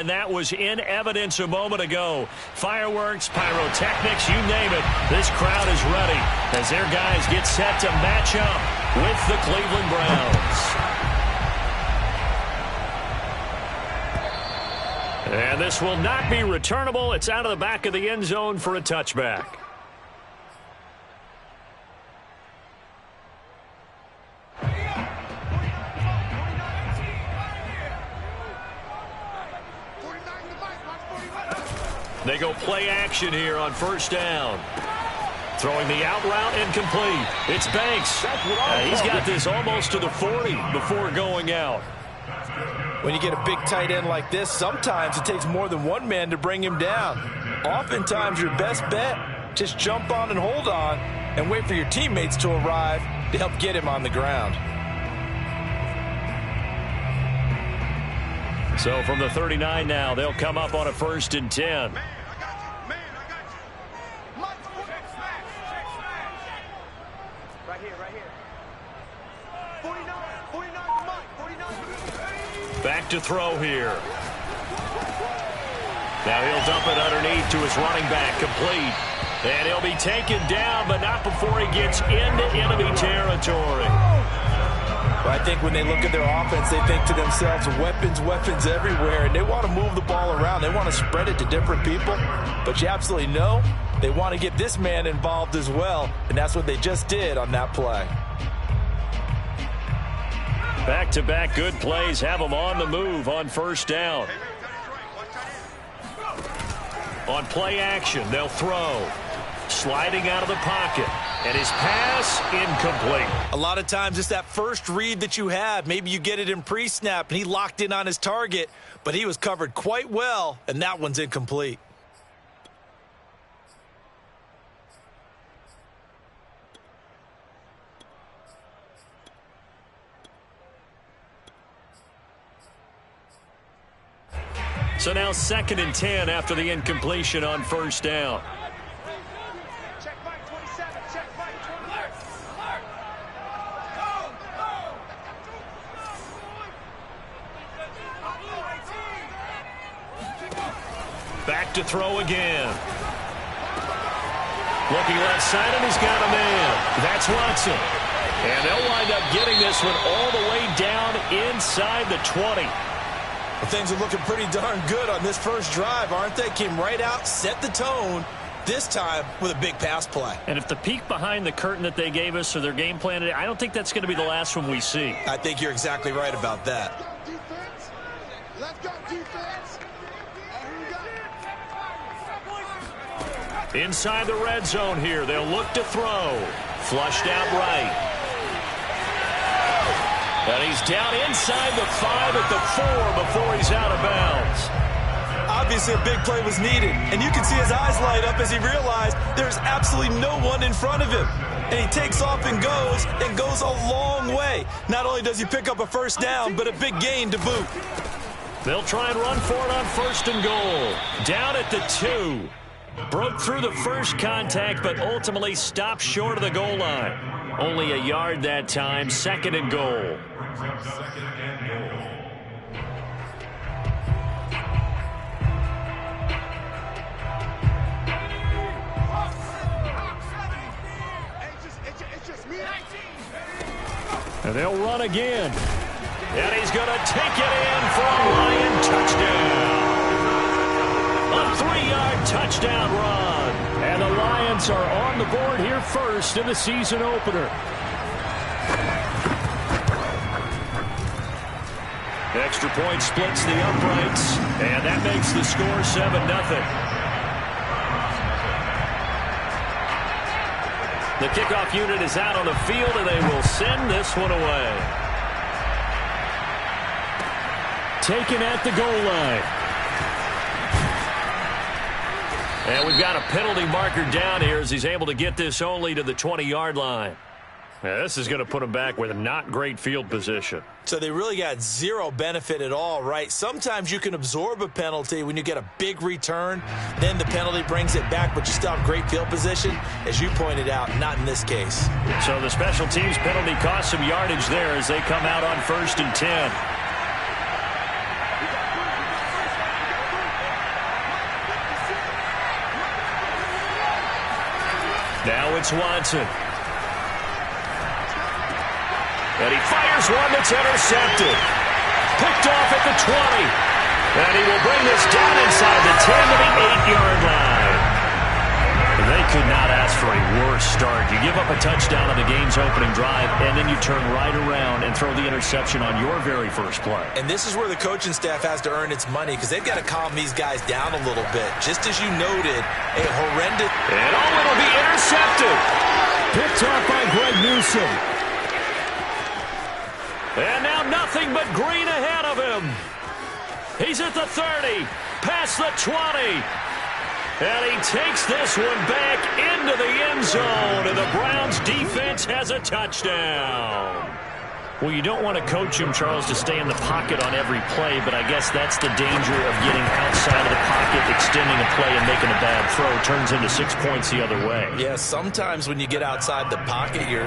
And that was in evidence a moment ago. Fireworks, pyrotechnics, you name it. This crowd is ready as their guys get set to match up with the Cleveland Browns. And this will not be returnable. It's out of the back of the end zone for a touchback. They go play action here on first down. Throwing the out route incomplete. It's Banks. He's got this almost to the 40 before going out. When you get a big tight end like this, sometimes it takes more than one man to bring him down. Oftentimes, your best bet, just jump on and hold on and wait for your teammates to arrive to help get him on the ground. So from the 39 now, they'll come up on a 1st and 10. Back to throw here. Now he'll dump it underneath to his running back, complete. And he'll be taken down, but not before he gets into enemy territory. Well, I think when they look at their offense, they think to themselves, weapons everywhere, and they want to move the ball around. They want to spread it to different people, but you absolutely know they want to get this man involved as well, and that's what they just did on that play. Back-to-back good plays have them on the move on 1st down. On play action, they'll throw. Sliding out of the pocket. And his pass, incomplete. A lot of times it's that first read that you have. Maybe you get it in pre-snap, and he locked in on his target, but he was covered quite well, and that one's incomplete. So now 2nd and 10 after the incompletion on 1st down. Back to throw again. Looking left side, and he's got a man. That's Watson. And they'll wind up getting this one all the way down inside the 20. Well, things are looking pretty darn good on this first drive, aren't they? Came right out, set the tone, this time with a big pass play. And if the peek behind the curtain that they gave us or their game plan today, I don't think that's going to be the last one we see. I think you're exactly right about that. Let's go, defense. Inside the red zone here, they'll look to throw. Flushed out right. And he's down inside the 5 at the 4 before he's out of bounds. Obviously, a big play was needed, and you can see his eyes light up as he realized there's absolutely no one in front of him. And he takes off and goes a long way. Not only does he pick up a 1st down, but a big gain to boot. They'll try and run for it on 1st and goal. Down at the 2. Broke through the first contact, but ultimately stopped short of the goal line. Only a yard that time, 2nd and goal. And they'll run again. And he's going to take it in for a Lion touchdown. A 3-yard touchdown run. And the Lions are on the board here first in the season opener. Extra point splits the uprights, and that makes the score 7-0. The kickoff unit is out on the field, and they will send this one away. Taken at the goal line. And we've got a penalty marker down here as he's able to get this only to the 20-yard line. Now, this is going to put him back with not great field position. So they really got zero benefit at all, right? Sometimes you can absorb a penalty when you get a big return. Then the penalty brings it back, but you still have great field position. As you pointed out, not in this case. So the special teams penalty cost some yardage there as they come out on 1st and 10. it's Watson. And he fires one that's intercepted. Picked off at the 20. And he will bring this down inside the 10 to the 8-yard line. They could not ask for a worse start. You give up a touchdown on the game's opening drive, and then you turn right around and throw the interception on your very first play. And this is where the coaching staff has to earn its money, because they've got to calm these guys down a little bit. Just as you noted, a horrendous... And it'll be intercepted. Picked off by Greg Newsome. And now nothing but green ahead of him. He's at the 30, past the 20. And he takes this one back into the end zone, and the Browns defense has a touchdown. Well, you don't want to coach him, Charles, to stay in the pocket on every play, but I guess that's the danger of getting outside of the pocket, extending a play, and making a bad throw. Turns into 6 points the other way. Yeah, sometimes when you get outside the pocket, your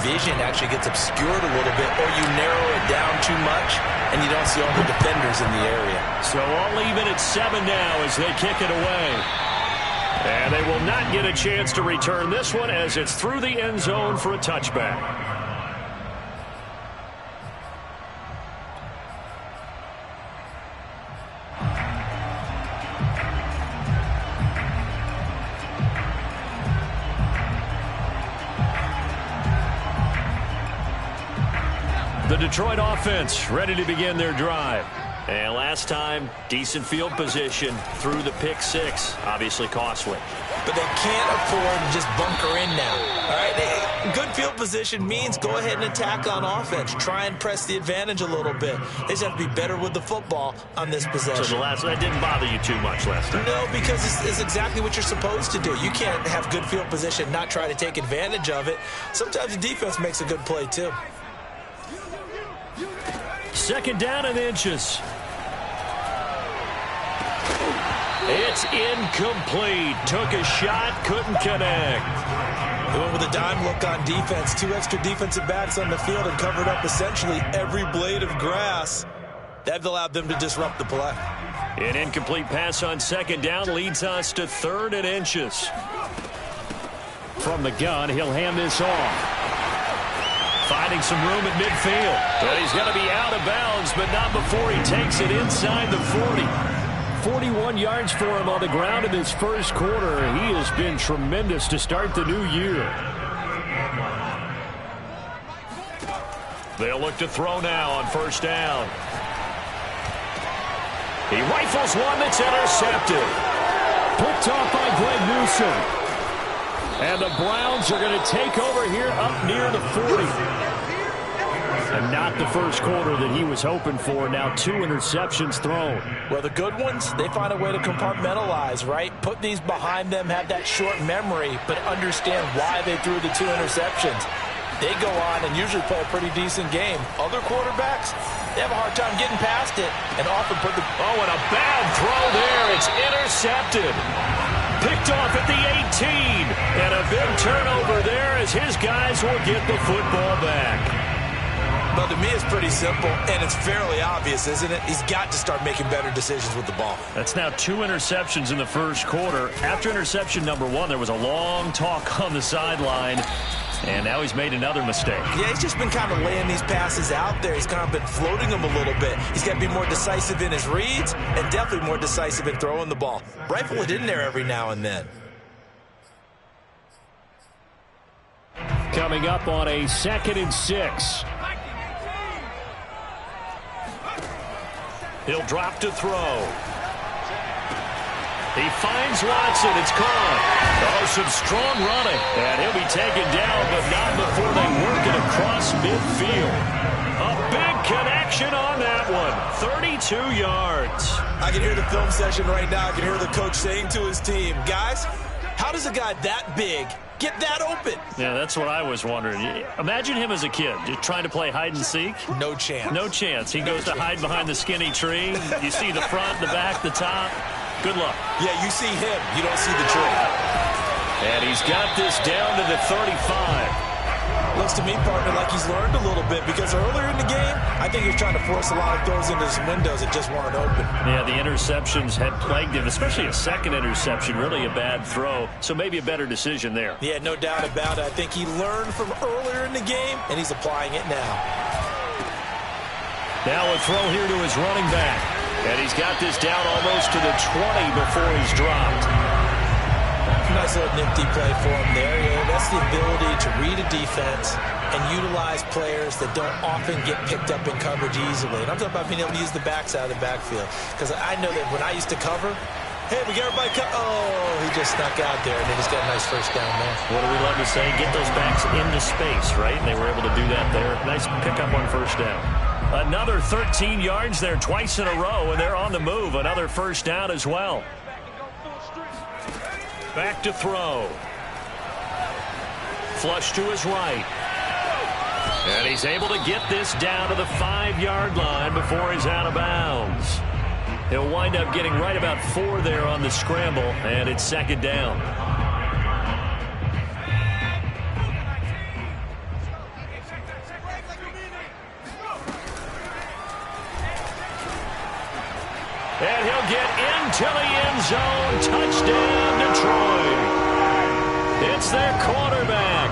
vision actually gets obscured a little bit, or you narrow it down too much, and you don't see all the defenders in the area. So all even at 7 now as they kick it away. And they will not get a chance to return this one as it's through the end zone for a touchback. The Detroit offense ready to begin their drive. And last time, decent field position through the pick six. Obviously costly. But they can't afford to just bunker in now. All right, good field position means go ahead and attack on offense. Try and press the advantage a little bit. They just have to be better with the football on this possession. So that didn't bother you too much last time? No, because it's exactly what you're supposed to do. You can't have good field position, not try to take advantage of it. Sometimes the defense makes a good play too. Second down and inches. It's incomplete. Took a shot, couldn't connect. They went with a dime look on defense. 2 extra defensive backs on the field and covered up essentially every blade of grass. That allowed them to disrupt the play. An incomplete pass on second down leads us to 3rd and inches. From the gun, he'll hand this off. Finding some room at midfield. But he's going to be out of bounds, but not before he takes it inside the 40. 41 yards for him on the ground in his first quarter. He has been tremendous to start the new year. They'll look to throw now on first down. He rifles one that's intercepted. Picked off by Greg Newsome. And the Browns are going to take over here up near the 40. And not the first quarter that he was hoping for. Now 2 interceptions thrown. Well, the good ones, they find a way to compartmentalize, right? Put these behind them, have that short memory, but understand why they threw the 2 interceptions. They go on and usually play a pretty decent game. Other quarterbacks, they have a hard time getting past it and often put the... Oh, and a bad throw there. It's intercepted. Picked off at the 18. And a big turnover there as his guys will get the football back. Well, to me, it's pretty simple, and it's fairly obvious, isn't it? He's got to start making better decisions with the ball. That's now 2 interceptions in the first quarter. After interception number 1, there was a long talk on the sideline, and now he's made another mistake. Yeah, he's just been kind of laying these passes out there. He's kind of been floating them a little bit. He's got to be more decisive in his reads and definitely more decisive in throwing the ball. Rifle it in there every now and then. Coming up on a 2nd and 6. He'll drop to throw. He finds Watson. It's caught. Oh, some strong running. And he'll be taken down, but not before they work it across midfield. A big connection on that one. 32 yards. I can hear the film session right now. I can hear the coach saying to his team, guys, how does a guy that big get that open? Yeah, that's what I was wondering. Imagine him as a kid, just trying to play hide and seek. No chance. No chance. He goes to hide behind the skinny tree. You see the front, the back, the top. Good luck. Yeah, you see him. You don't see the tree. And he's got this down to the 35. Looks to me, partner, like he's learned a little bit because earlier in the game, I think he was trying to force a lot of throws into his windows that just weren't open. Yeah, the interceptions had plagued him, especially a second interception, really a bad throw. So maybe a better decision there. Yeah, no doubt about it. I think he learned from earlier in the game, and he's applying it now. Now a throw here to his running back. And he's got this down almost to the 20 before he's dropped. Nice little nifty play for him there. Yeah, that's the ability to read a defense and utilize players that don't often get picked up in coverage easily. And I'm talking about being able to use the backside of the backfield. Because I know that when I used to cover, hey, we got everybody oh, he just snuck out there, and then he's got a nice first down there. What do we love to say? Get those backs into space, right? And they were able to do that there. Nice pickup on first down. Another 13 yards there twice in a row, and they're on the move. Another first down as well. Back to throw. Flush to his right. And he's able to get this down to the 5-yard line before he's out of bounds. He'll wind up getting right about 4 there on the scramble, and it's second down. And he'll get into the end zone. Touchdown, Detroit. It's their quarterback,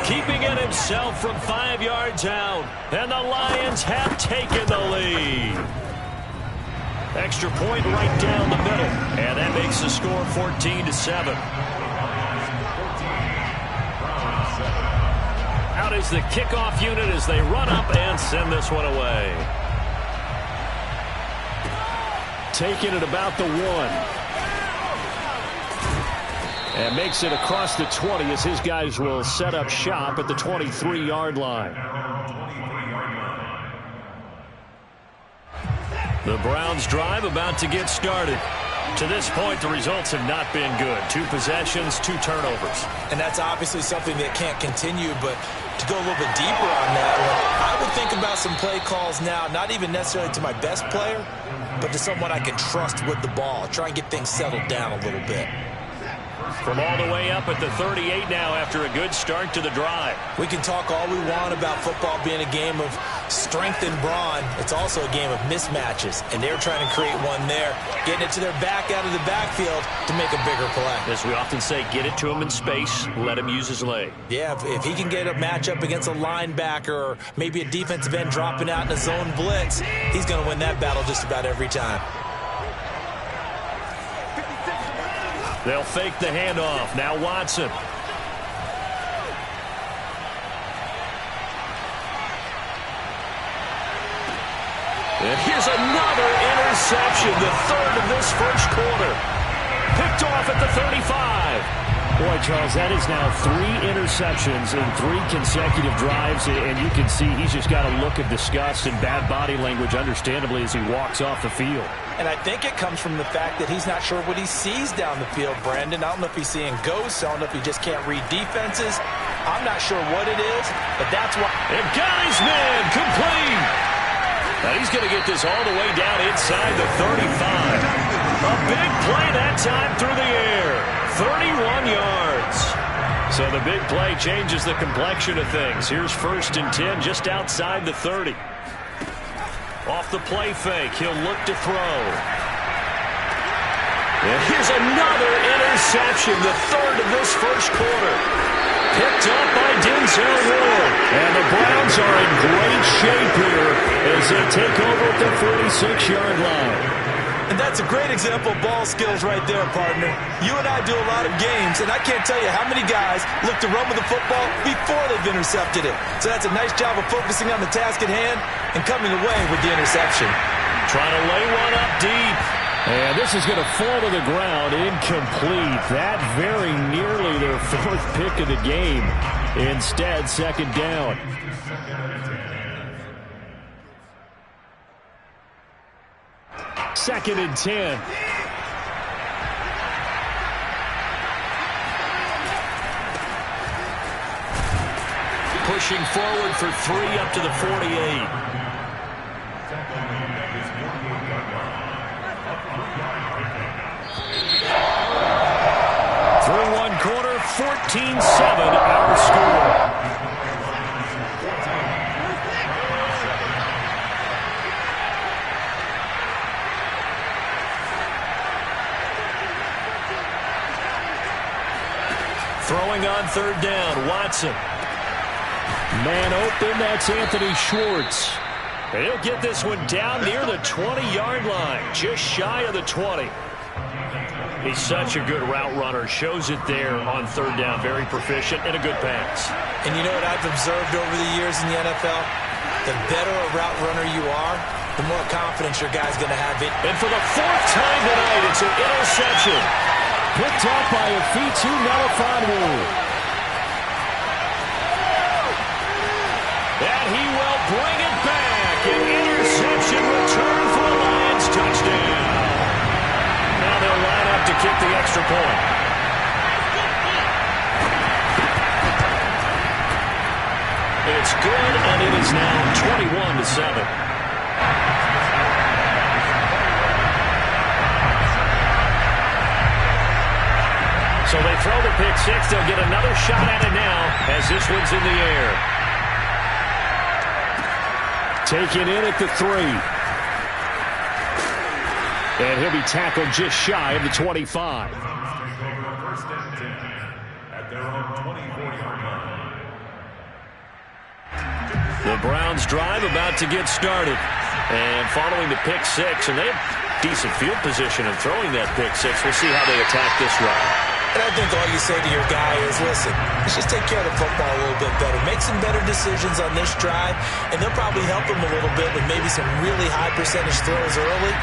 keeping it himself from 5 yards out. And the Lions have taken the lead. Extra point right down the middle. And that makes the score 14-7. Out is the kickoff unit as they run up and send this one away. Taking it about the 1. And makes it across the 20 as his guys will set up shop at the 23-yard line. The Browns drive about to get started. To this point, the results have not been good. 2 possessions, 2 turnovers. And that's obviously something that can't continue, but to go a little bit deeper on that one, I would think about some play calls now, not even necessarily to my best player, but to someone I can trust with the ball. Try and get things settled down a little bit. From all the way up at the 38 now after a good start to the drive. We can talk all we want about football being a game of strength and brawn. It's also a game of mismatches, and they're trying to create one there, getting it to their back out of the backfield to make a bigger play. As we often say, get it to him in space, let him use his leg. Yeah, if he can get a matchup against a linebacker or maybe a defensive end dropping out in a zone blitz, he's going to win that battle just about every time. They'll fake the handoff. Now Watson. And here's another interception, the 3rd of this first quarter. Picked off at the 35. Boy, Charles, that is now 3 interceptions in 3 consecutive drives, and you can see he's just got a look of disgust and bad body language, understandably, as he walks off the field. And I think it comes from the fact that he's not sure what he sees down the field, Brandon. I don't know if he's seeing ghosts. I don't know if he just can't read defenses. I'm not sure what it is, but that's why. And got his man complete. Now he's going to get this all the way down inside the 35. A big play that time through the air. 31 yards. So the big play changes the complexion of things. Here's 1st and 10 just outside the 30. Off the play fake, he'll look to throw. And here's another interception, the 3rd of this first quarter. Picked up by Denzel Ward. And the Browns are in great shape here as they take over at the 46-yard line. And that's a great example of ball skills right there, partner. You and I do a lot of games, and I can't tell you how many guys look to run with the football before they've intercepted it. So that's a nice job of focusing on the task at hand and coming away with the interception. Trying to lay one up deep. And this is going to fall to the ground, incomplete. That very nearly their 4th pick of the game. Instead, second down. Second and 10. Pushing forward for 3 up to the 48. Through 1 quarter, 14-7 our score. Throwing on third down, Watson. Man open, that's Anthony Schwartz. And he'll get this one down near the 20-yard line, just shy of the 20. He's such a good route runner. Shows it there on third down. Very proficient and a good pass. And you know what I've observed over the years in the NFL? The better a route runner you are, the more confidence your guy's going to have it. And for the fourth time tonight, it's an interception. Picked up by a Fitu Melifonwu. And he will bring it back. An interception return for a Lions touchdown. Now they'll line up to kick the extra point. It's good, and it is now 21-7. So they throw the pick six. They'll get another shot at it now as this one's in the air. Taken in at the 3. And he'll be tackled just shy of the 25. The Browns drive about to get started. And following the pick six, and they have decent field position in throwing that pick six. We'll see how they attack this run. And I think all you say to your guy is, listen, let's just take care of the football a little bit better. Make some better decisions on this drive, and they'll probably help him a little bit with maybe some really high percentage throws early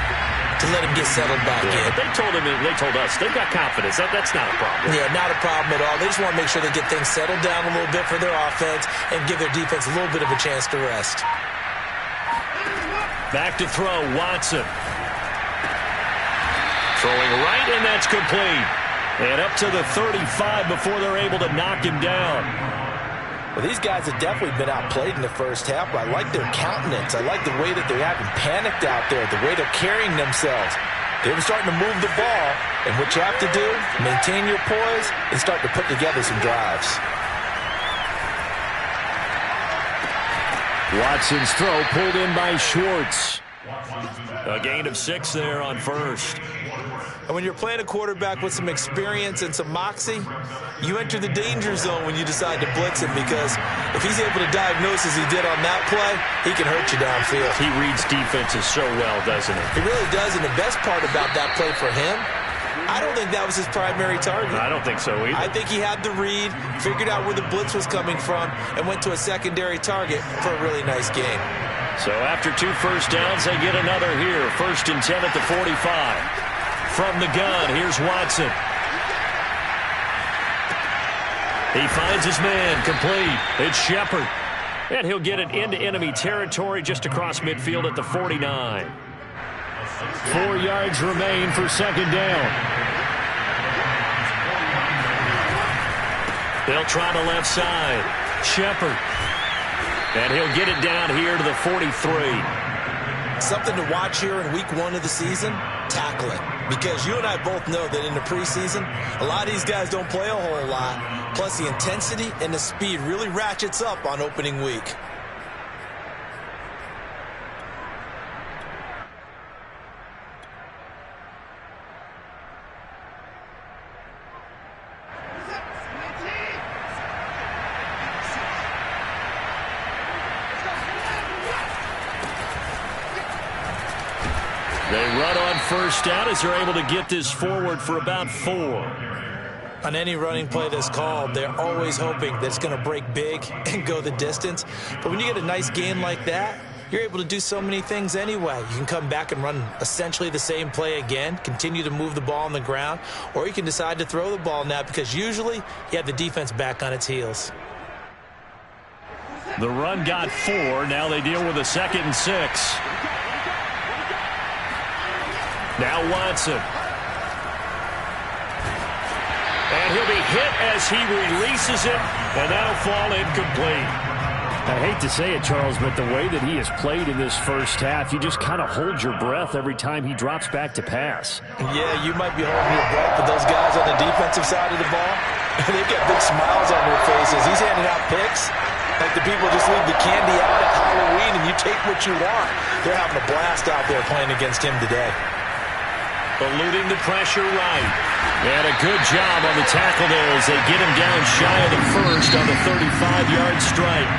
to let him get settled back in. But they told us they've got confidence. That's not a problem. Yeah, not a problem at all. They just want to make sure they get things settled down a little bit for their offense and give their defense a little bit of a chance to rest. Back to throw, Watson. Throwing right, and that's complete. And up to the 35 before they're able to knock him down. Well, these guys have definitely been outplayed in the first half, but I like their countenance. I like the way that they haven't panicked out there, the way they're carrying themselves. They're starting to move the ball, and what you have to do, maintain your poise and start to put together some drives. Watson's throw pulled in by Schwartz. A gain of 6 there on first. And when you're playing a quarterback with some experience and some moxie, you enter the danger zone when you decide to blitz him, because if he's able to diagnose as he did on that play, he can hurt you downfield. He reads defenses so well, doesn't he? He really does, and the best part about that play for him, I don't think that was his primary target. I don't think so either. I think he had the read, figured out where the blitz was coming from, and went to a secondary target for a really nice game. So after 2 first downs, they get another here. 1st and 10 at the 45. From the gun, here's Watson. He finds his man, complete. It's Shepard. And he'll get it into enemy territory just across midfield at the 49. 4 yards remain for 2nd down. They'll try the left side. Shepard. And he'll get it down here to the 43. Something to watch here in week 1 of the season, tackling. Because you and I both know that in the preseason, a lot of these guys don't play a whole lot. Plus the intensity and the speed really ratchets up on opening week. They run on 1st down as they're able to get this forward for about 4. On any running play that's called, they're always hoping that it's going to break big and go the distance. But when you get a nice gain like that, you're able to do so many things anyway. You can come back and run essentially the same play again, continue to move the ball on the ground, or you can decide to throw the ball now, because usually you have the defense back on its heels. The run got 4. Now they deal with a 2nd and 6. Now Watson. And he'll be hit as he releases it, and that'll fall incomplete. I hate to say it, Charles, but the way that he has played in this first half, you just kind of hold your breath every time he drops back to pass. Yeah, you might be holding your breath, but those guys on the defensive side of the ball, they've got big smiles on their faces. He's handing out picks like the people just leave the candy out at Halloween and you take what you want. They're having a blast out there playing against him today. eluding the pressure right. And a good job on the tackle there as they get him down shy of the first on the 35-yard strike.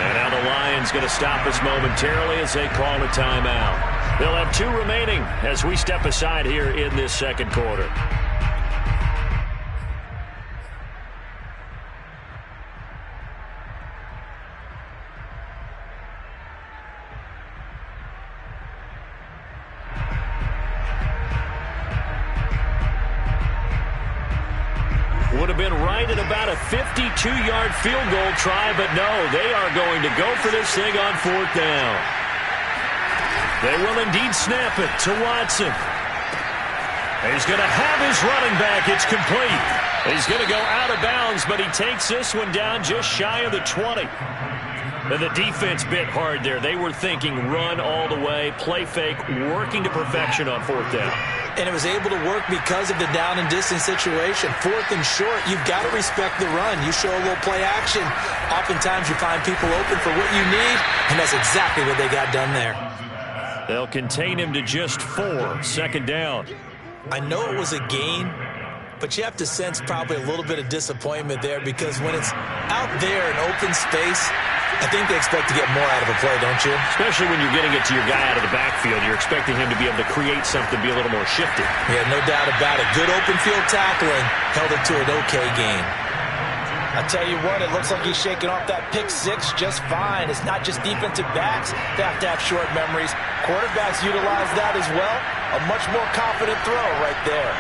And now the Lions going to stop us momentarily as they call a timeout. They'll have 2 remaining as we step aside here in this second quarter. Would have been right at about a 52-yard field goal try, but no, they are going to go for this thing on 4th down. They will indeed snap it to Watson. He's going to have his running back. It's complete. He's going to go out of bounds, but he takes this one down just shy of the 20. And the defense bit hard there. They were thinking run all the way, play fake, working to perfection on 4th down. And it was able to work because of the down and distance situation. 4th and short, you've got to respect the run. You show a little play action. Oftentimes you find people open for what you need, and that's exactly what they got done there. They'll contain him to just 4, 2nd down. I know it was a gain, but you have to sense probably a little bit of disappointment there because when it's out there in open space, I think they expect to get more out of a play, don't you? Especially when you're getting it to your guy out of the backfield. You're expecting him to be able to create something, be a little more shifty. Yeah, no doubt about it. Good open field tackling. Held it to an okay gain. I tell you what, it looks like he's shaking off that pick 6 just fine. It's not just defensive backs that have to have short memories. Quarterbacks utilize that as well. A much more confident throw right there.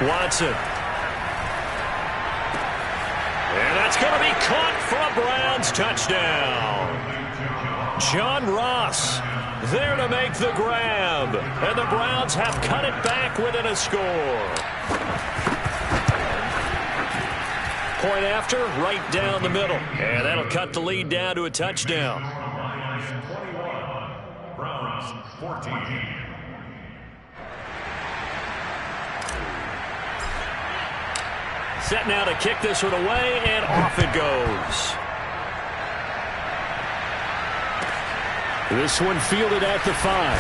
Watson. And that's going to be caught for a Browns touchdown. John Ross there to make the grab. And the Browns have cut it back within a score. Point after, right down the middle. And that'll cut the lead down to a touchdown. Lions 21, Browns 14. Set now to kick this one away, and off it goes. This one fielded at the 5.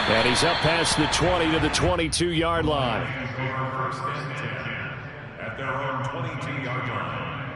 And he's up past the 20 to the 22-yard line. First and 10 at their own 22-yard line.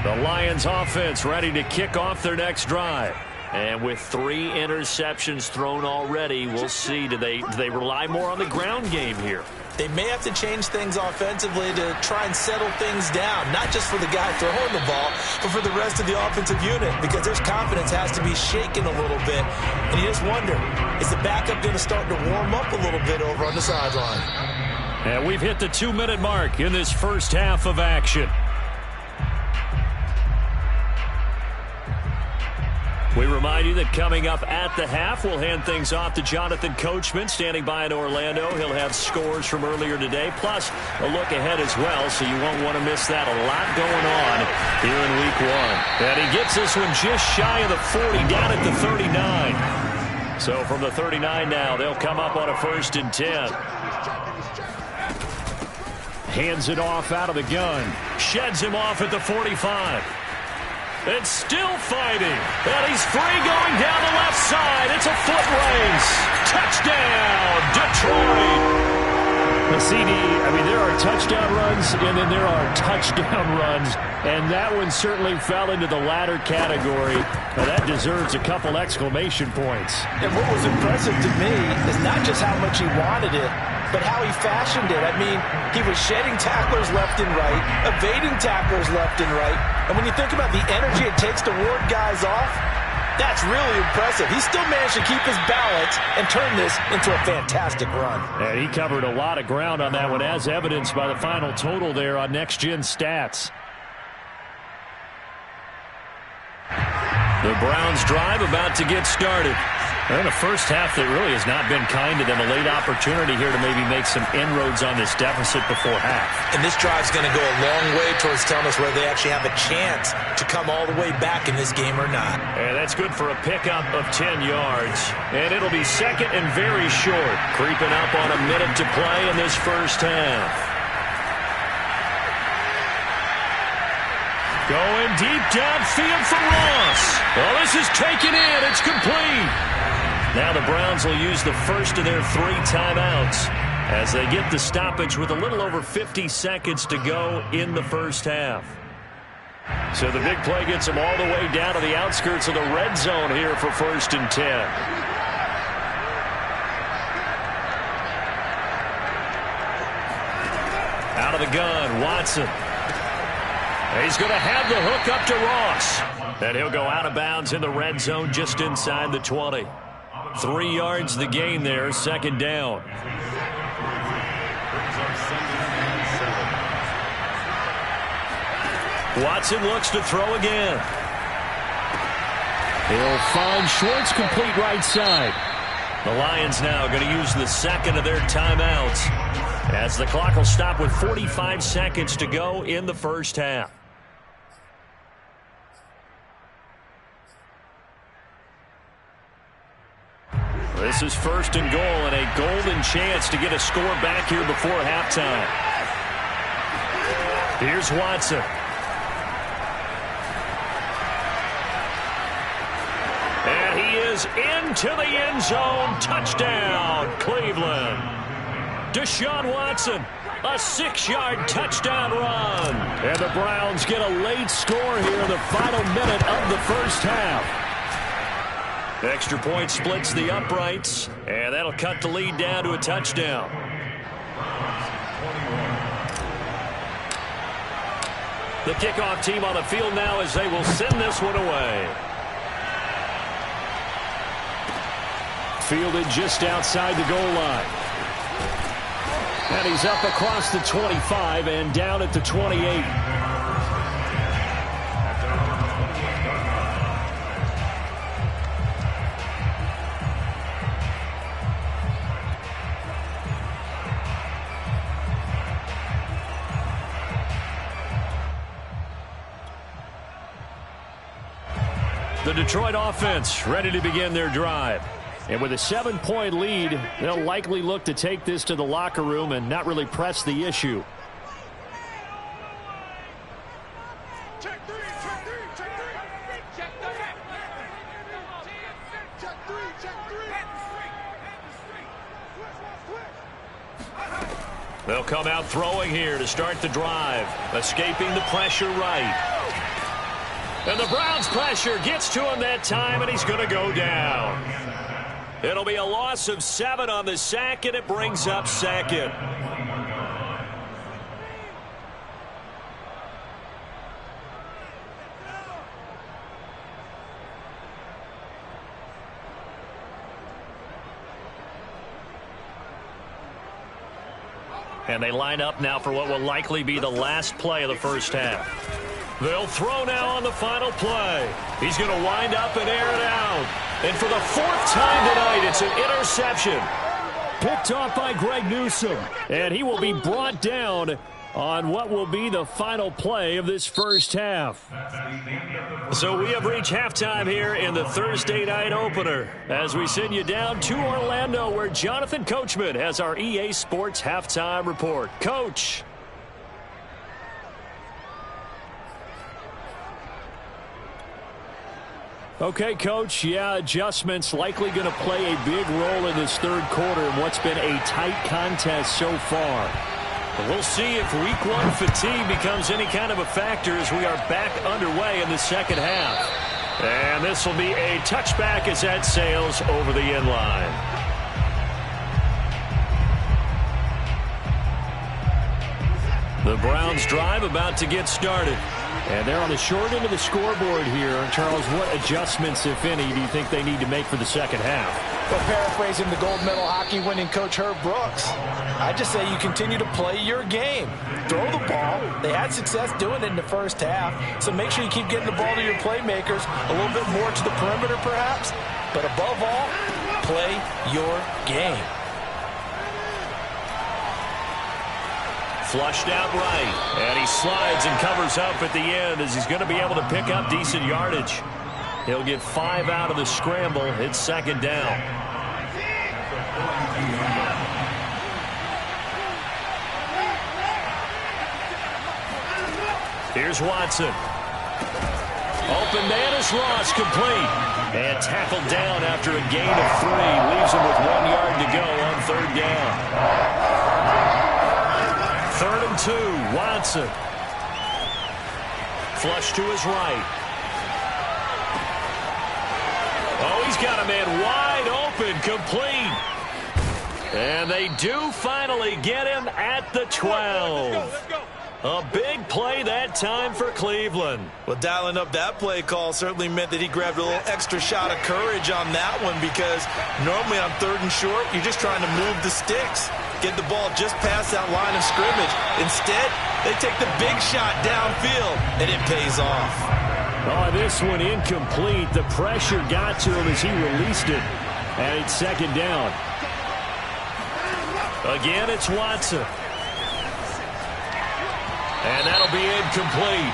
The Lions offense ready to kick off their next drive. And with 3 interceptions thrown already, we'll see. Do they rely more on the ground game here? They may have to change things offensively to try and settle things down, not just for the guy throwing the ball, but for the rest of the offensive unit, because their confidence has to be shaken a little bit. And you just wonder, is the backup going to start to warm up a little bit over on the sideline? And we've hit the 2-minute mark in this first half of action. We remind you that coming up at the half, we'll hand things off to Jonathan Coachman, standing by in Orlando. He'll have scores from earlier today, plus a look ahead as well, so you won't want to miss that. A lot going on here in Week 1. And he gets this one just shy of the 40, down at the 39. So from the 39 now, they'll come up on a 1st and 10. Hands it off out of the gun. Sheds him off at the 45. It's still fighting. And he's free going down the left side. It's a foot race. Touchdown, Detroit. CD, I mean, there are touchdown runs, and then there are touchdown runs. And that one certainly fell into the latter category. Now, that deserves a couple exclamation points. And what was impressive to me is not just how much he wanted it, but how he fashioned it. I mean, he was shedding tacklers left and right, evading tacklers left and right. And when you think about the energy it takes to ward guys off, that's really impressive. He still managed to keep his balance and turn this into a fantastic run. And he covered a lot of ground on that one, as evidenced by the final total there on Next Gen Stats. The Browns drive about to get started. They're in a first half that really has not been kind to them. A late opportunity here to maybe make some inroads on this deficit before half. And this drive's going to go a long way towards telling us whether they actually have a chance to come all the way back in this game or not. And that's good for a pickup of 10 yards. And it'll be second and very short. Creeping up on a minute to play in this first half. Going deep downfield for Ross. Well, this is taken in. It's complete. Now the Browns will use the first of their 3 timeouts as they get the stoppage with a little over 50 seconds to go in the first half. So the big play gets them all the way down to the outskirts of the red zone here for 1st and 10. Out of the gun, Watson. He's going to have the hook up to Ross. And he'll go out of bounds in the red zone just inside the 20. 3 yards the gain there, 2nd down. Watson looks to throw again. He'll find Schwartz, complete right side. The Lions now going to use the second of their timeouts as the clock will stop with 45 seconds to go in the first half. This is 1st and goal and a golden chance to get a score back here before halftime. Here's Watson. And he is into the end zone. Touchdown, Cleveland. Deshaun Watson, a 6-yard touchdown run. And the Browns get a late score here in the final minute of the first half. Extra point splits the uprights, and that'll cut the lead down to a touchdown. The kickoff team on the field now as they will send this one away. Fielded just outside the goal line. And he's up across the 25 and down at the 28. The Detroit offense ready to begin their drive. And with a 7-point lead, they'll likely look to take this to the locker room and not really press the issue. Check three. They'll come out throwing here to start the drive. Escaping the pressure right. And the Browns' pressure gets to him that time, and he's going to go down. It'll be a loss of 7 on the sack, and it brings up 2nd. And they line up now for what will likely be the last play of the first half. They'll throw now on the final play. He's going to wind up and air it out. And for the 4th time tonight, it's an interception. Picked off by Greg Newsome. And he will be brought down on what will be the final play of this first half. So we have reached halftime here in the Thursday night opener as we send you down to Orlando where Jonathan Coachman has our EA Sports halftime report. Coach. Okay, Coach, yeah, adjustments likely going to play a big role in this third quarter in what's been a tight contest so far. But we'll see if week 1 fatigue becomes any kind of a factor as we are back underway in the second half. And this will be a touchback as that sails over the end line. The Browns drive about to get started. And they're on the short end of the scoreboard here. Charles, what adjustments, if any, do you think they need to make for the second half? Well, paraphrasing the gold medal hockey winning coach Herb Brooks, I just say you continue to play your game. Throw the ball. They had success doing it in the first half, so make sure you keep getting the ball to your playmakers, a little bit more to the perimeter perhaps, but above all, play your game. Flushed out right, and he slides and covers up at the end as he's going to be able to pick up decent yardage. He'll get 5 out of the scramble. It's second down. Here's Watson. Open man is Ross, complete. And tackled down after a gain of 3. Leaves him with 1 yard to go on third down. 3rd and 2, Watson. Flush to his right. Oh, he's got a man wide open, complete. And they do finally get him at the 12. Let's go. A big play that time for Cleveland. Well, dialing up that play call certainly meant that he grabbed a little extra shot of courage on that one, because normally on 3rd and short, you're just trying to move the sticks, get the ball just past that line of scrimmage. Instead, they take the big shot downfield, and it pays off. Oh, this one incomplete. The pressure got to him as he released it. And it's second down. Again, it's Watson. And that'll be incomplete.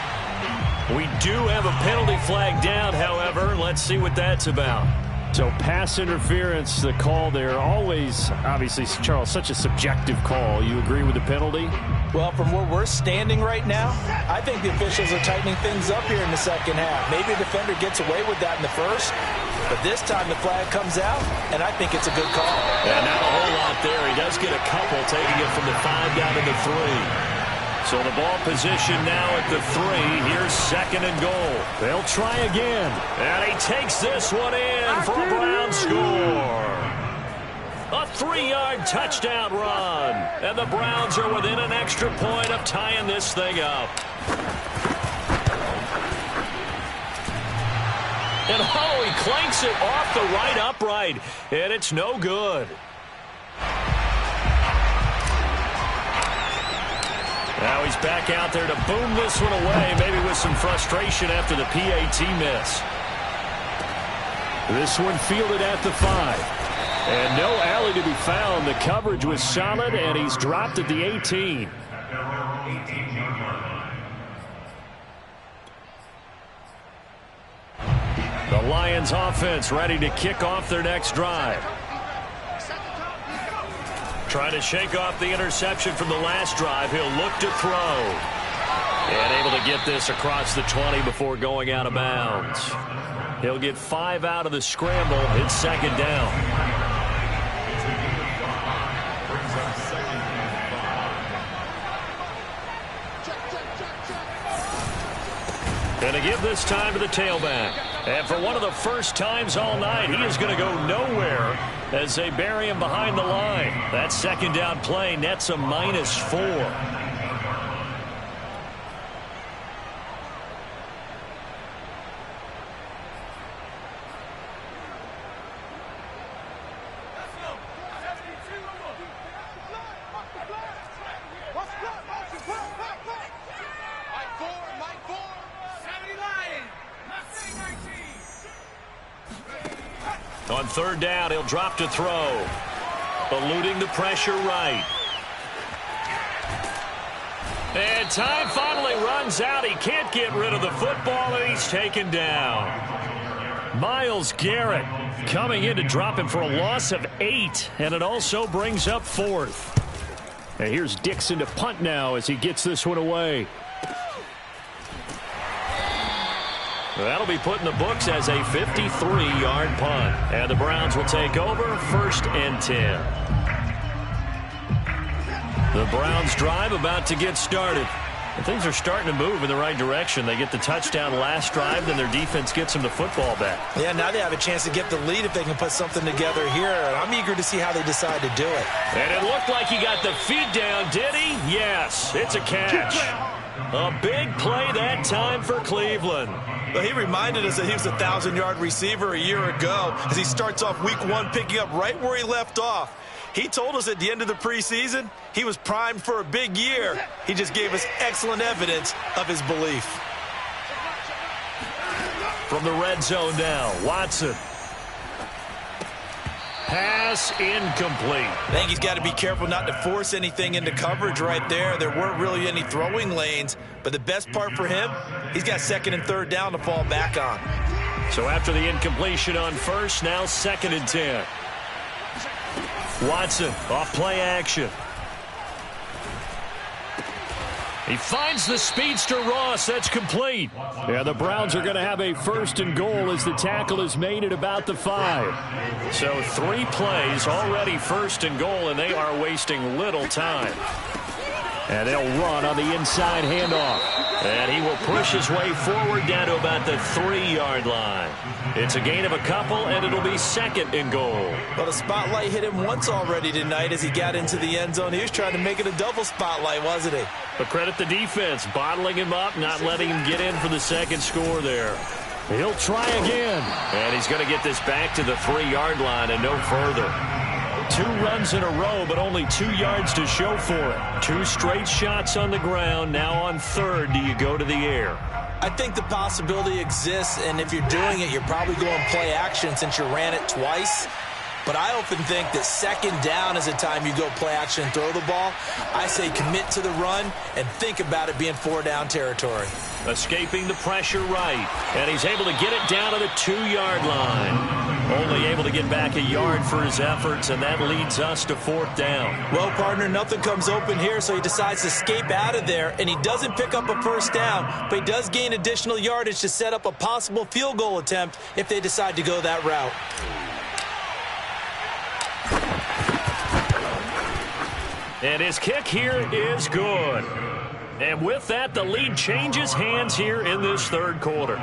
We do have a penalty flag down, however. Let's see what that's about. So pass interference, the call there. Always, obviously, Charles, such a subjective call. You agree with the penalty? Well, from where we're standing right now, I think the officials are tightening things up here in the second half. Maybe a defender gets away with that in the first, but this time the flag comes out, and I think it's a good call. And not a whole lot there. He does get a couple, taking it from the 5 down to the 3. So the ball position now at the 3. Here's 2nd and goal. They'll try again. And he takes this one in for a Brown score. A 3-yard touchdown run. And the Browns are within an extra point of tying this thing up. And oh, he clanks it off the right upright. And it's no good. Now he's back out there to boom this one away, maybe with some frustration after the PAT miss. This one fielded at the 5. And no alley to be found. The coverage was solid, and he's dropped at the 18. The Lions offense ready to kick off their next drive. Trying to shake off the interception from the last drive. He'll look to throw. And able to get this across the 20 before going out of bounds. He'll get 5 out of the scramble. It's second down. Going to give this time to the tailback. And for one of the first times all night, he is going to go nowhere as they bury him behind the line. That second down play nets a -4. On third down, he'll drop to throw. Eluding the pressure right. And time finally runs out. He can't get rid of the football, and he's taken down. Myles Garrett coming in to drop him for a loss of 8, and it also brings up 4th. And here's Dixon to punt now as he gets this one away. That'll be put in the books as a 53-yard punt. And the Browns will take over 1st and 10. The Browns drive about to get started. And things are starting to move in the right direction. They get the touchdown last drive, then their defense gets them the football back. Yeah, now they have a chance to get the lead if they can put something together here. And I'm eager to see how they decide to do it. And it looked like he got the feet down, did he? Yes, it's a catch. A big play that time for Cleveland. Well, he reminded us that he was a 1,000-yard receiver a year ago as he starts off week 1 picking up right where he left off. He told us at the end of the preseason he was primed for a big year. He just gave us excellent evidence of his belief. From the red zone now, Watson. Pass incomplete. I think he's got to be careful not to force anything into coverage right there. There weren't really any throwing lanes, but the best part for him, he's got 2nd and 3rd down to fall back on. So after the incompletion on first, now 2nd and 10. Watson off play action. He finds the speedster Ross. That's complete. Yeah, the Browns are going to have a 1st and goal as the tackle is made at about the 5. So 3 plays already 1st and goal, and they are wasting little time. And they'll run on the inside handoff. And he will push his way forward down to about the 3-yard line. It's a gain of a couple, and it'll be 2nd and goal. Well, the spotlight hit him once already tonight as he got into the end zone. He was trying to make it a double spotlight, wasn't he? But credit the defense, bottling him up, not letting him get in for the 2nd score there. He'll try again. And he's going to get this back to the 3-yard line and no further. 2 runs in a row, but only 2 yards to show for it. 2 straight shots on the ground. Now on 3rd, do you go to the air? I think the possibility exists, and if you're doing it, you're probably going play action since you ran it twice. But I often think that 2nd down is a time you go play action and throw the ball. I say commit to the run and think about it being 4-down territory. Escaping the pressure right, and he's able to get it down to the 2-yard line. Only able to get back a yard for his efforts, and that leads us to 4th down. Well, partner, nothing comes open here, so he decides to escape out of there, and he doesn't pick up a 1st down, but he does gain additional yardage to set up a possible field goal attempt if they decide to go that route. And his kick here is good. And with that, the lead changes hands here in this 3rd quarter.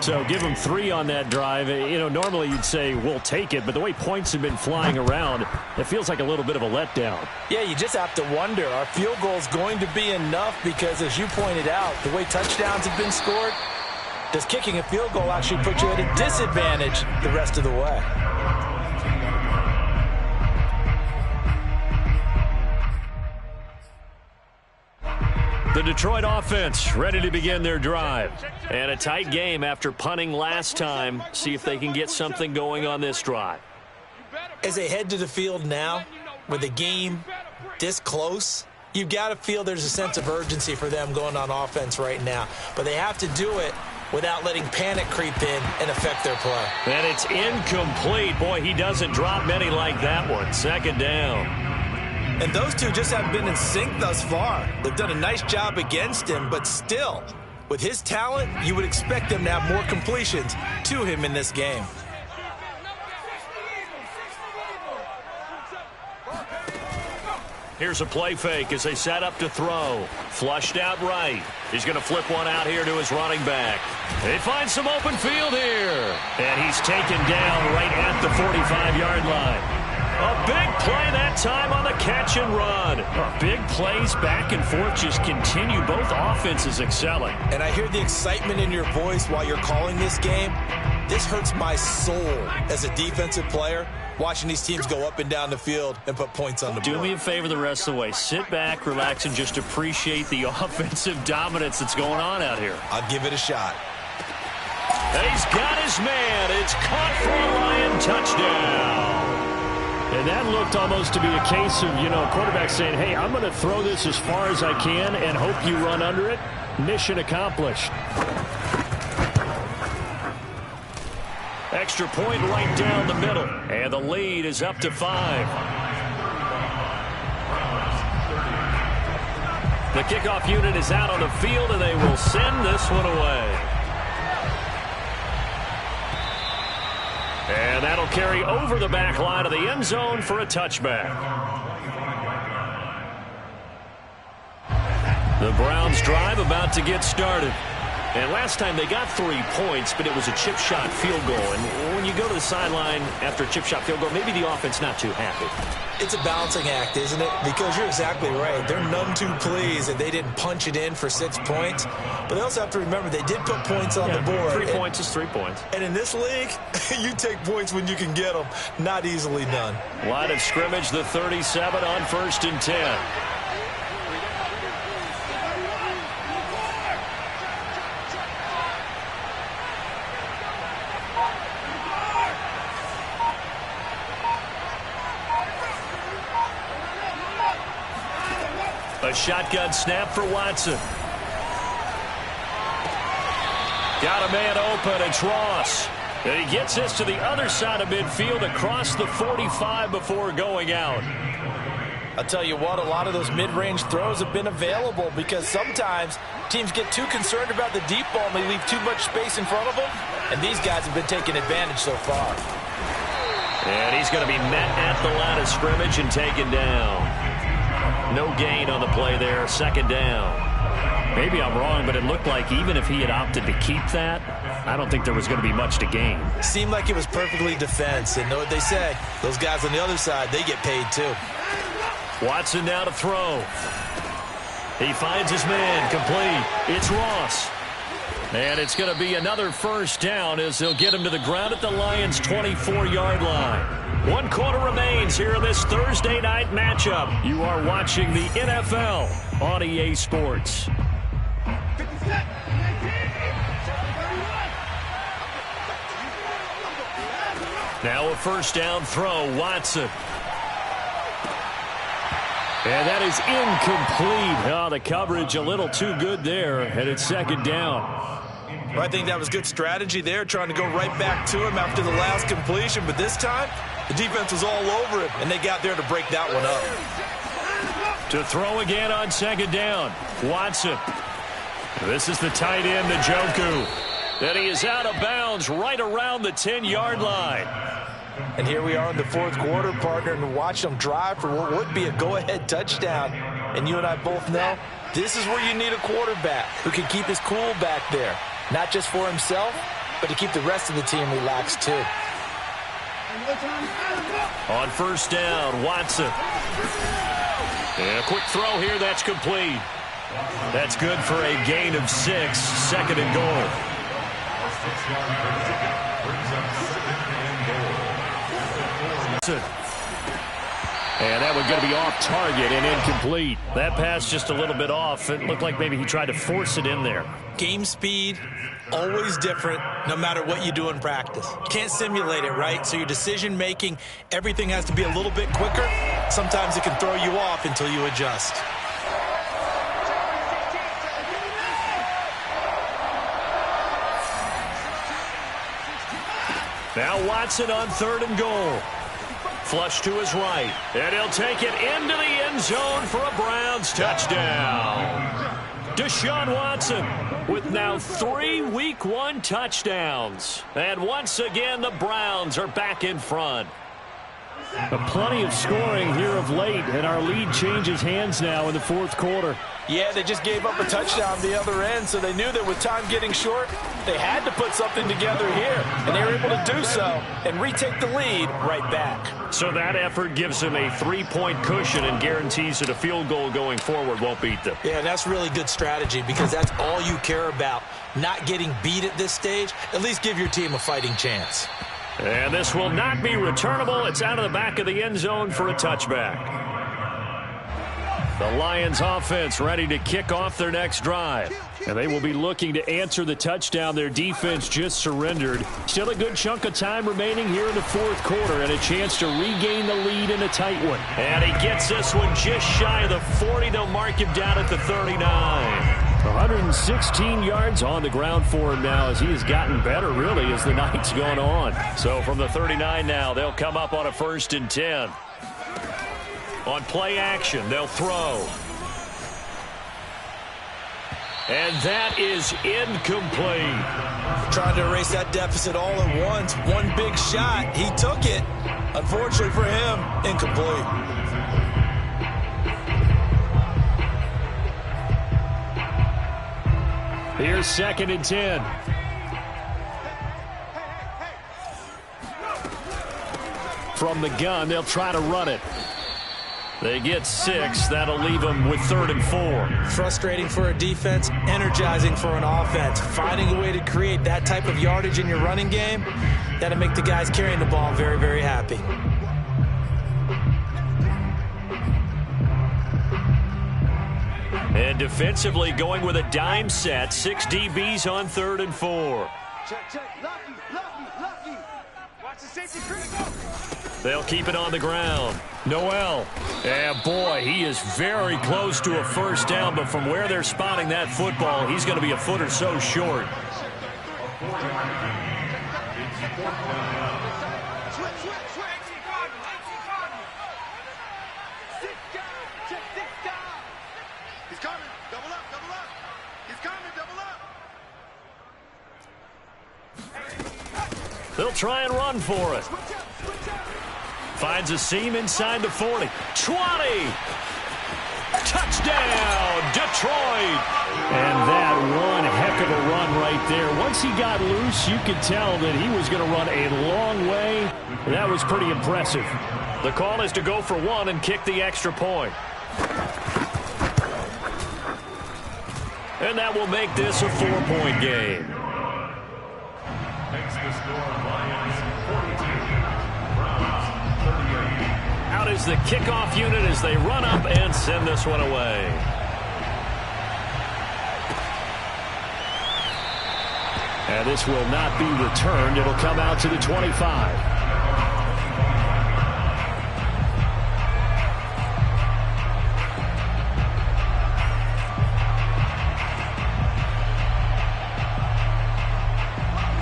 So give them 3 on that drive. You know, normally you'd say we'll take it, but the way points have been flying around, it feels like a little bit of a letdown. Yeah, you just have to wonder, are field goals going to be enough? Because as you pointed out, the way touchdowns have been scored, does kicking a field goal actually put you at a disadvantage the rest of the way? The Detroit offense ready to begin their drive. And a tight game after punting last time. See if they can get something going on this drive. As they head to the field now, with the game this close, you've got to feel there's a sense of urgency for them going on offense right now. But they have to do it without letting panic creep in and affect their play. And it's incomplete. Boy, he doesn't drop many like that one. 2nd down. And those two just haven't been in sync thus far. They've done a nice job against him, but still, with his talent, you would expect them to have more completions to him in this game. Here's a play fake as they set up to throw. Flushed out right. He's going to flip one out here to his running back. They find some open field here. And he's taken down right at the 45-yard line. A big play that time on the catch and run. Big plays back and forth just continue. Both offenses excelling. And I hear the excitement in your voice while you're calling this game. This hurts my soul as a defensive player, watching these teams go up and down the field and put points on the board. Do me a favor the rest of the way. Sit back, relax, and just appreciate the offensive dominance that's going on out here. I'll give it a shot. And he's got his man. It's caught for a Lion touchdown. And that looked almost to be a case of, quarterback saying, hey, I'm going to throw this as far as I can and hope you run under it. Mission accomplished. Extra point right down the middle. And the lead is up to 5. The kickoff unit is out on the field, and they will send this one away. And that'll carry over the back line of the end zone for a touchback. The Browns drive about to get started. And last time they got 3 points, but it was a chip shot field goal. And when you go to the sideline after a chip shot field goal, maybe the offense not too happy. It's a balancing act, isn't it? Because you're exactly right. They're none too pleased that they didn't punch it in for 6 points. But they also have to remember they did put points on the board. 3 points is 3 points. And in this league, you take points when you can get them. Not easily done. Line of scrimmage, the 37 on 1st and 10. A shotgun snap for Watson. Got a man open. It's Ross. And he gets this to the other side of midfield across the 45 before going out. I'll tell you what, a lot of those mid-range throws have been available because sometimes teams get too concerned about the deep ball and they leave too much space in front of them. And these guys have been taking advantage so far. And he's going to be met at the line of scrimmage and taken down. No gain on the play there. 2nd down. Maybe I'm wrong, but it looked like even if he had opted to keep that, I don't think there was going to be much to gain. Seemed like it was perfectly defense. And know what they say, those guys on the other side, they get paid too. Watson now to throw. He finds his man. Complete. It's Ross. And it's going to be another 1st down as they'll get him to the ground at the Lions' 24-yard line. 1 quarter remains here in this Thursday night matchup. You are watching the NFL on EA Sports. Now a 1st down throw, Watson. And that is incomplete. Oh, the coverage a little too good there, and it's 2nd down. Well, I think that was good strategy there, trying to go right back to him after the last completion. But this time, the defense was all over him, and they got there to break that one up. To throw again on 2nd down, Watson. This is the tight end, Njoku. And he is out of bounds right around the 10-yard line. And here we are in the 4th quarter, partner, and watch them drive for what would be a go-ahead touchdown. And you and I both know this is where you need a quarterback who can keep his cool back there. Not just for himself, but to keep the rest of the team relaxed too. On 1st down, Watson. And a quick throw here, that's complete. That's good for a gain of 6, 2nd and goal. And that one going to be off target and incomplete. That pass just a little bit off. It looked like maybe he tried to force it in there. Game speed, always different, no matter what you do in practice. You can't simulate it, right? So your decision-making, everything has to be a little bit quicker. Sometimes it can throw you off until you adjust. Now Watson on 3rd and goal. Flush to his right. And he'll take it into the end zone for a Browns touchdown. Deshaun Watson with now 3 Week 1 touchdowns. And once again, the Browns are back in front. Plenty of scoring here of late, and our lead changes hands now in the 4th quarter. Yeah, they just gave up a touchdown the other end, so they knew that with time getting short, they had to put something together here, and they were able to do so and retake the lead right back. So that effort gives them a 3-point cushion and guarantees that a field goal going forward won't beat them. Yeah, that's really good strategy because that's all you care about, not getting beat at this stage. At least give your team a fighting chance. And this will not be returnable. It's out of the back of the end zone for a touchback. The Lions offense ready to kick off their next drive. And they will be looking to answer the touchdown their defense just surrendered. Still a good chunk of time remaining here in the 4th quarter and a chance to regain the lead in a tight one. And he gets this one just shy of the 40. They'll mark him down at the 39. 116 yards on the ground for him now as he has gotten better really as the night's gone on. So from the 39 now, they'll come up on a 1st and 10. On play action, they'll throw. And that is incomplete. Trying to erase that deficit all at once. One big shot. He took it. Unfortunately for him, incomplete. Here's 2nd and 10. From the gun, they'll try to run it. They get 6. That'll leave them with 3rd and 4. Frustrating for a defense, energizing for an offense. Finding a way to create that type of yardage in your running game, that'll make the guys carrying the ball very, very happy. And defensively going with a dime set. 6 DBs on 3rd and 4. Check. Lucky. Watch the safety critical. They'll keep it on the ground. Noel. And boy, he is very close to a first down, but from where they're spotting that football, he's going to be a foot or so short. He's coming. Double up. He's coming. Double up. They'll try and run for it. Finds a seam inside the 40. 20! Touchdown, Detroit! And that one heck of a run right there. Once he got loose, you could tell that he was going to run a long way. That was pretty impressive. The call is to go for 1 and kick the extra point. And that will make this a 4-point game. Makes the score Lions 42, Browns 38. Out is the kickoff unit as they run up and send this one away. And this will not be returned. It'll come out to the 25.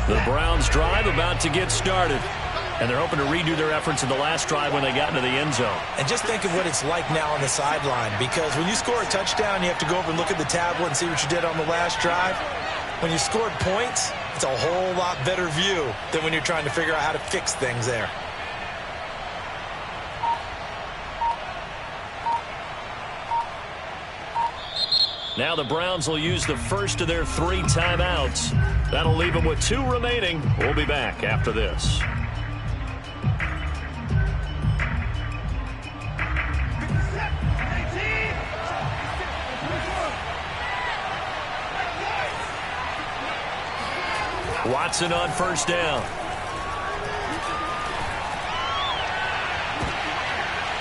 The Browns drive about to get started. And they're hoping to redo their efforts in the last drive when they got into the end zone. And just think of what it's like now on the sideline, because when you score a touchdown, you have to go over and look at the tablet and see what you did on the last drive. When you scored points, it's a whole lot better view than when you're trying to figure out how to fix things there. Now the Browns will use the first of their 3 timeouts. That'll leave them with 2 remaining. We'll be back after this. Watson on first down.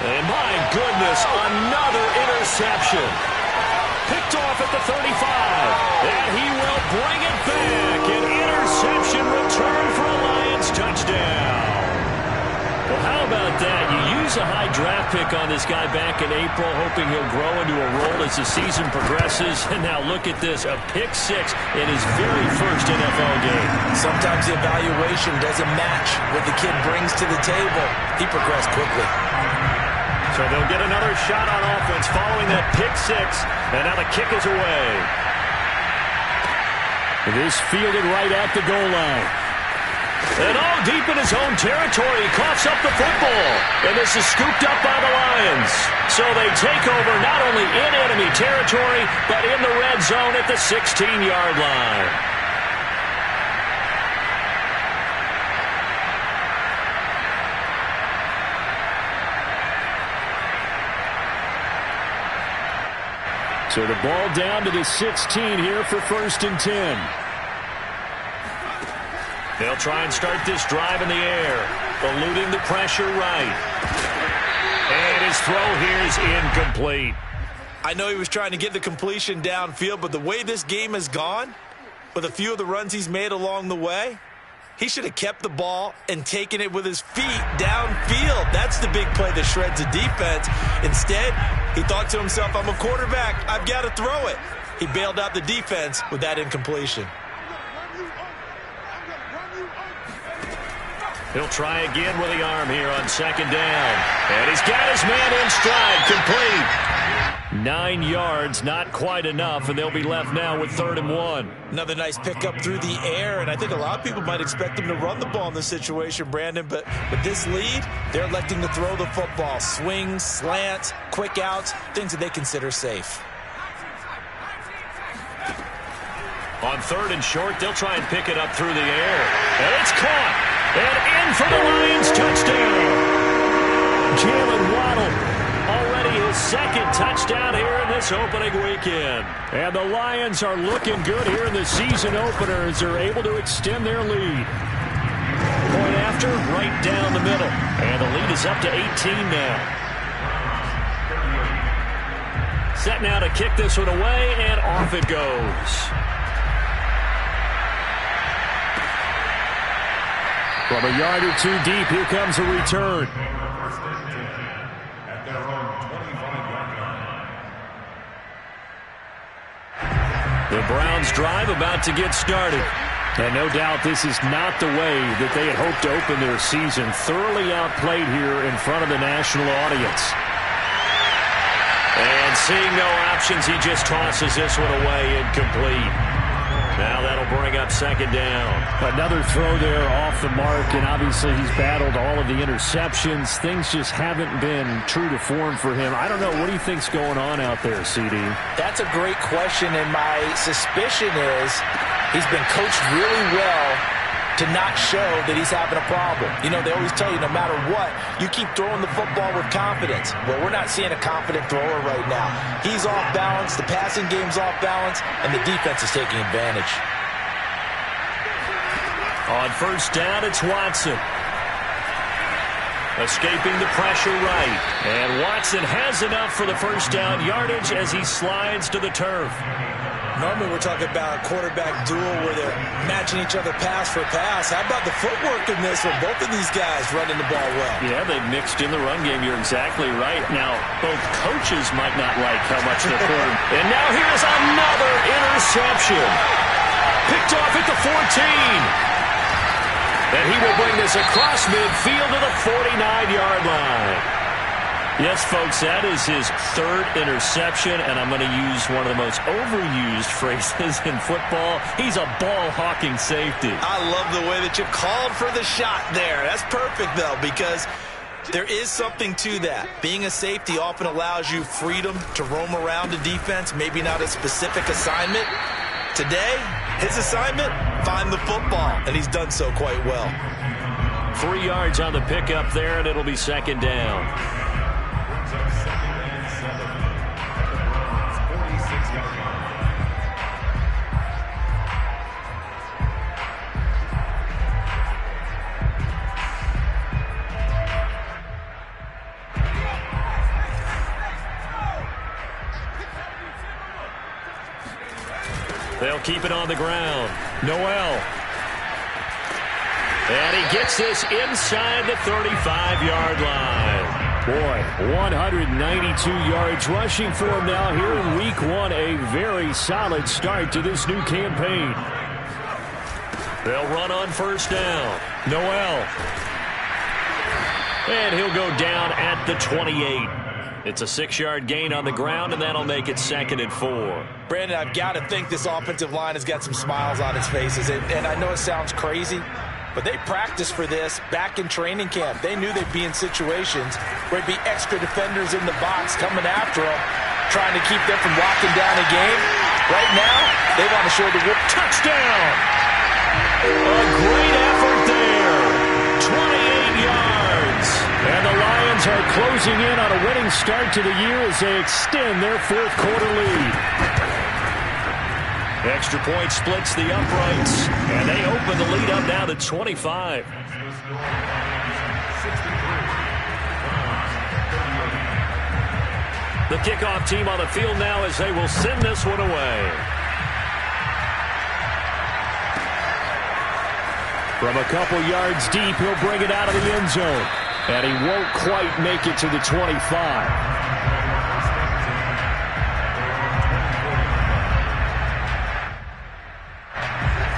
And my goodness, another interception. Picked off at the 35. And he will bring it back. An interception return for a Lions touchdown. Well, how about that? You use a high draft pick on this guy back in April, hoping he'll grow into a role as the season progresses. And now look at this, a pick 6 in his very first NFL game. Sometimes the evaluation doesn't match what the kid brings to the table. He progressed quickly. So they'll get another shot on offense following that pick 6. And now the kick is away. This fielded right at the goal line. And all deep in his own territory, he coughs up the football. And this is scooped up by the Lions. So they take over not only in enemy territory, but in the red zone at the 16-yard line. So the ball down to the 16 here for 1st and 10. They'll try and start this drive in the air, eluding the pressure right. And his throw here is incomplete. I know he was trying to get the completion downfield, but the way this game has gone, with a few of the runs he's made along the way, he should have kept the ball and taken it with his feet downfield. That's the big play that shreds a defense. Instead, he thought to himself, I'm a quarterback, I've got to throw it. He bailed out the defense with that incompletion. He'll try again with the arm here on 2nd down. And he's got his man in stride, complete. 9 yards, not quite enough, and they'll be left now with 3rd and 1. Another nice pickup through the air, and I think a lot of people might expect him to run the ball in this situation, Brandon, but with this lead, they're electing to throw the football. Swings, slants, quick outs, things that they consider safe. On 3rd and short, they'll try and pick it up through the air. And it's caught. And in for the Lions touchdown. Jalen Waddle. Already his 2nd touchdown here in this opening weekend. And the Lions are looking good here in the season opener as they're able to extend their lead. Point after, right down the middle. And the lead is up to 18 now. Set now to kick this one away, and off it goes. From a yard or two deep, here comes a return. The Browns drive about to get started. And no doubt this is not the way that they had hoped to open their season. Thoroughly outplayed here in front of the national audience. And seeing no options, he just tosses this one away incomplete. Now that'll bring up 2nd down. Another throw there off the mark, and obviously he's battled all of the interceptions. Things just haven't been true to form for him. I don't know. What do you think's going on out there, CD? That's a great question, and my suspicion is he's been coached really well to not show that he's having a problem. You know, they always tell you no matter what, you keep throwing the football with confidence. Well, we're not seeing a confident thrower right now. He's off balance, the passing game's off balance, and the defense is taking advantage. On 1st down, it's Watson. Escaping the pressure right. And Watson has enough for the 1st down yardage as he slides to the turf. Normally we're talking about a quarterback duel where they're matching each other pass for pass. How about the footwork in this one? Both of these guys running the ball well. Yeah, they've mixed in the run game. You're exactly right. Now, both coaches might not like how much they're quarter. And now here's another interception. Picked off at the 14. And he will bring this across midfield to the 49-yard line. Yes, folks, that is his 3rd interception, and I'm going to use one of the most overused phrases in football. He's a ball-hawking safety. I love the way that you called for the shot there. That's perfect, though, because there is something to that. Being a safety often allows you freedom to roam around the defense, maybe not a specific assignment. Today, his assignment, find the football, and he's done so quite well. 3 yards on the pickup there, and it'll be 2nd down. They'll keep it on the ground. Noel. And he gets this inside the 35-yard line. Boy, 192 yards rushing for him now here in Week 1. A very solid start to this new campaign. They'll run on 1st down. Noel. And he'll go down at the 28. It's a 6-yard gain on the ground, and that'll make it 2nd and 4. Brandon, I've got to think this offensive line has got some smiles on its faces. And I know it sounds crazy, but they practiced for this back in training camp. They knew they'd be in situations where there'd be extra defenders in the box coming after them, trying to keep them from locking down a game. Right now, they want to show the whip. Touchdown! A great effort there. 28 yards. And the Lions are closing in on a winning start to the year as they extend their 4th quarter lead. Extra point splits the uprights, and they open the lead up now to 25. The kickoff team on the field now as they will send this one away. From a couple yards deep, he'll bring it out of the end zone. And he won't quite make it to the 25.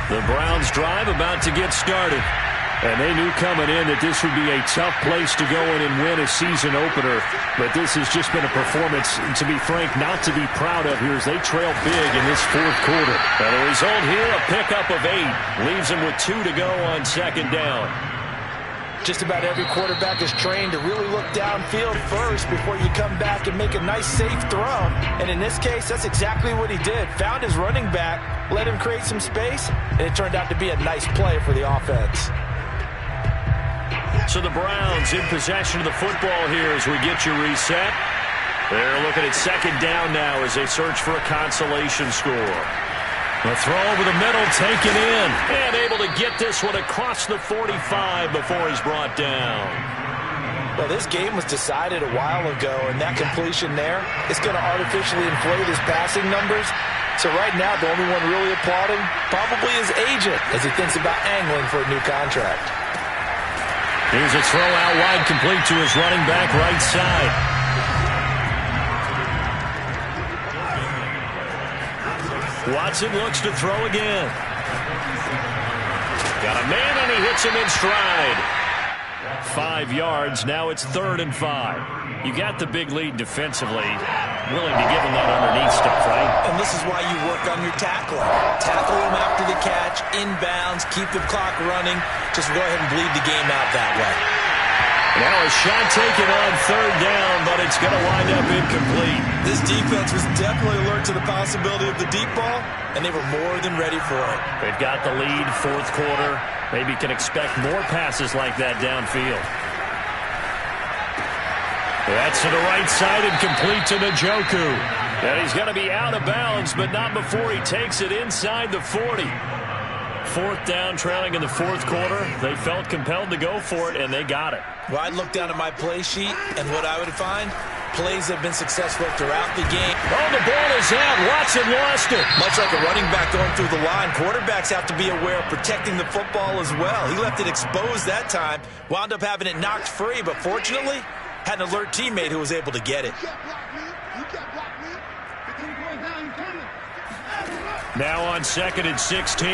The Browns drive about to get started. And they knew coming in that this would be a tough place to go in and win a season opener. But this has just been a performance, to be frank, not to be proud of here as they trail big in this 4th quarter. And the result here, a pickup of 8. Leaves them with 2 to go on 2nd down. Just about every quarterback is trained to really look downfield first before you come back and make a nice, safe throw. And in this case, that's exactly what he did. Found his running back, let him create some space, and it turned out to be a nice play for the offense. So the Browns in possession of the football here as we get you reset. They're looking at second down now as they search for a consolation score. The throw over the middle, taken in, and able to get this one across the 45 before he's brought down. Well, this game was decided a while ago, and that completion there is going to artificially inflate his passing numbers. So right now, the only one really applauding probably his agent as he thinks about angling for a new contract. Here's a throw out wide, complete to his running back right side. Watson looks to throw again. Got a man, and he hits him in stride. 5 yards. Now it's 3rd and 5. You got the big lead defensively. Willing to give him that underneath stuff, right? And this is why you work on your tackling. Tackle him after the catch, inbounds, keep the clock running. Just go ahead and bleed the game out that way. Now a shot taken on 3rd down, but it's going to wind up incomplete. This defense was definitely alert to the possibility of the deep ball, and they were more than ready for it. They've got the lead, 4th quarter. Maybe can expect more passes like that downfield. That's to the right side and complete to Njoku. And he's going to be out of bounds, but not before he takes it inside the 40. 4th down, trailing in the 4th quarter. They felt compelled to go for it, and they got it. Well, I'd look down at my play sheet, and what I would find, plays have been successful throughout the game. Oh, the ball is out. Watson lost it. Much like a running back going through the line, quarterbacks have to be aware of protecting the football as well. He left it exposed that time, wound up having it knocked free, but fortunately, had an alert teammate who was able to get it. Now on 2nd and 16,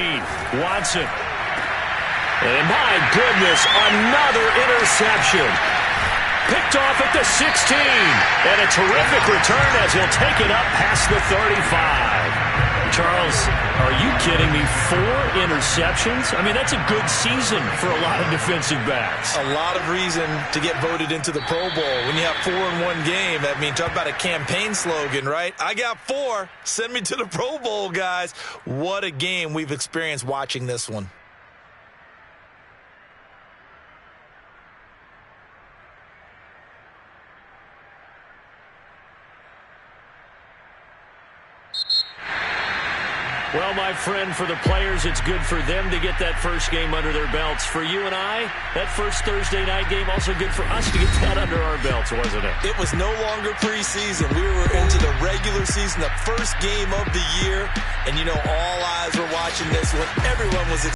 Watson. And my goodness, another interception. Picked off at the 16. And a terrific return as he'll take it up past the 35. Charles, are you kidding me? 4 interceptions? I mean, that's a good season for a lot of defensive backs. A lot of reason to get voted into the Pro Bowl. When you have 4 in one game, I mean, talk about a campaign slogan, right? I got 4. Send me to the Pro Bowl, guys. What a game we've experienced watching this one. Well, my friend, for the players, it's good for them to get that first game under their belts. For you and I, that first Thursday night game, also good for us to get that under our belts, wasn't it? It was no longer preseason. We were into the regular season, the first game of the year. And, you know, all eyes were watching this one. Everyone was